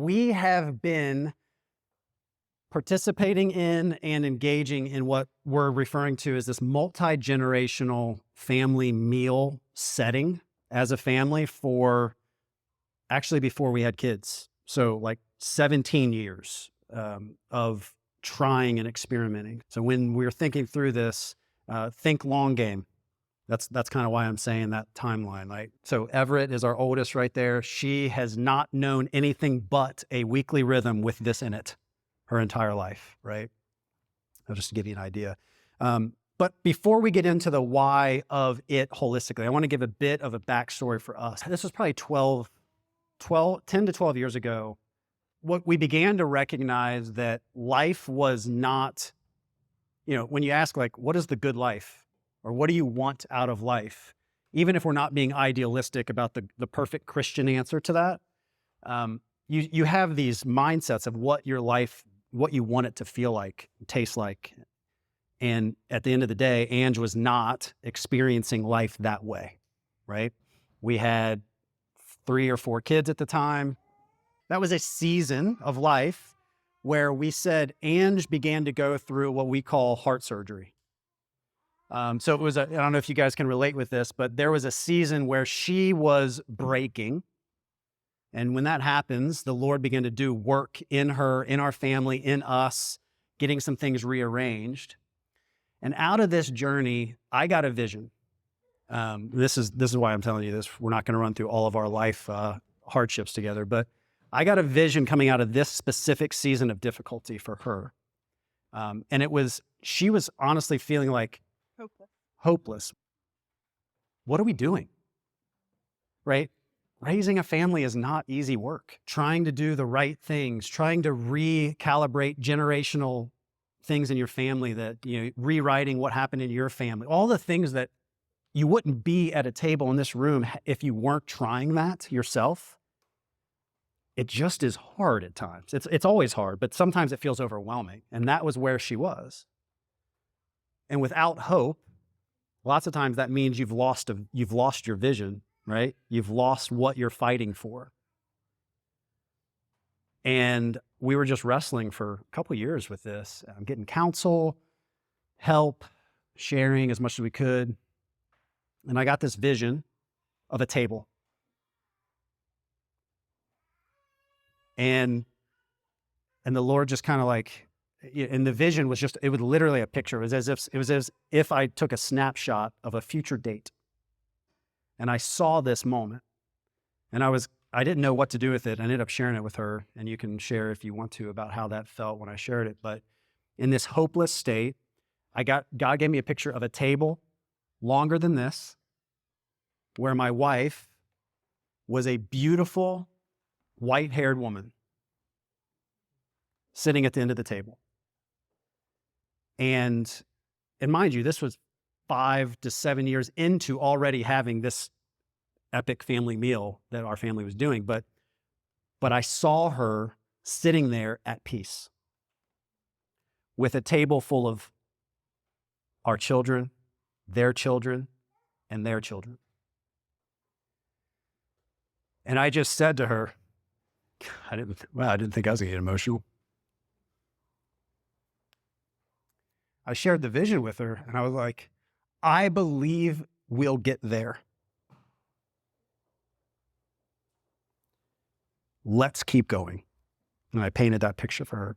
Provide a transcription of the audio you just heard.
we have been participating in and engaging in what we're referring to as this multi-generational family meal setting as a family for actually before we had kids. So like 17 years of trying and experimenting. So when we're thinking through this, think long game. That's kind of why I'm saying that timeline. Like, so Everett is our oldest right there. She has not known anything but a weekly rhythm with this in it her entire life, right? Just to give you an idea. But before we get into the why of it holistically, I want to give a bit of a backstory for us. This was probably 10 to 12 years ago. What we began to recognize that life was not, when you ask like, what is the good life? Or what do you want out of life? Even if we're not being idealistic about the perfect Christian answer to that, you have these mindsets of what your life, what you want it to feel like, taste like. And at the end of the day, Ange was not experiencing life that way, right? We had 3 or 4 kids at the time. That was a season of life where we said Ange began to go through what we call heart surgery. So it was I don't know if you guys can relate with this, but there was a season where she was breaking. And when that happens, the Lord began to do work in her, in our family, in us, getting some things rearranged. And out of this journey, I got a vision. This is why I'm telling you this. We're not going to run through all of our life hardships together, but I got a vision coming out of this specific season of difficulty for her. And she was honestly feeling like, hopeless. What are we doing? Right? Raising a family is not easy work. Trying to do the right things, trying to recalibrate generational things in your family that, rewriting what happened in your family, all the things that you wouldn't be at a table in this room if you weren't trying that yourself. It just is hard at times. It's always hard, but sometimes it feels overwhelming. And that was where she was. And without hope, lots of times that means you've lost your vision, right? You've lost what you're fighting for. And we were just wrestling for a couple of years with this, getting counsel, help, sharing as much as we could. And I got this vision of a table. And the Lord just kind of like, and the vision was it was literally a picture. It was as if I took a snapshot of a future date. And I saw this moment and I didn't know what to do with it. I ended up sharing it with her, and you can share if you want to about how that felt when I shared it. But in this hopeless state, God gave me a picture of a table longer than this, where my wife was a beautiful white-haired woman sitting at the end of the table. And mind you, this was 5 to 7 years into already having this epic family meal that our family was doing. But I saw her sitting there at peace with a table full of our children, their children, and their children. And I just said to her, I didn't think I was going to get emotional. I shared the vision with her, and I was like, I believe we'll get there. Let's keep going. And I painted that picture for her.